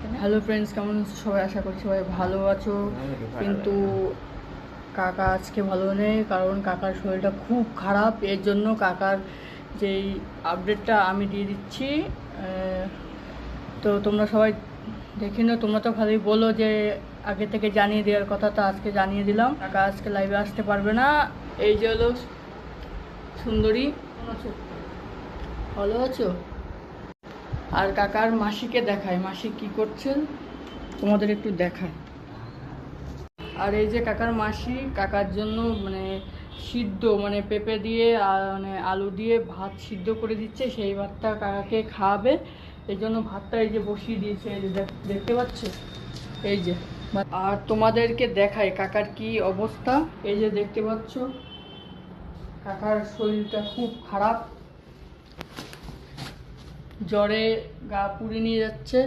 Hello friends, কেমন আছো সবাই? আশা করি সবাই ভালো আছো। কিন্তু কাকা আজকে ভালো নেই, কারণ কাকার শরীরটা খুব খারাপ। এর জন্য কাকার যেই আপডেটটা আমি দিয়ে দিচ্ছি। তো তোমরা সবাই দেখে নাও। তোমরা তো খালি বলো যে আগে থেকে জানিয়ে দেওয়ার কথা, তো আজকে জানিয়ে দিলাম। কাকা আজকে লাইভে আসতে পারবে না। এই যে হলো সুন্দরী, ভালো আছো? আর কাকার মাসিকে দেখায়, মাসি কি করছেন তোমাদের একটু দেখায়। আর এই যে কাকার মাসি কাকার জন্য মানে সিদ্ধ মানে পেঁপে দিয়ে মানে আলু দিয়ে ভাত সিদ্ধ করে দিচ্ছে, সেই ভাতটা কাকাকে খাওয়াবে। এই জন্য ভাতটা এই যে বসিয়ে দিয়েছে, এই যে দেখতে পাচ্ছ, এই যে। আর তোমাদেরকে দেখায় কাকার কি অবস্থা। এই যে দেখতে পাচ্ছ, কাকার শরীরটা খুব খারাপ, জ্বরে গা পুড়ে নিয়ে যাচ্ছে।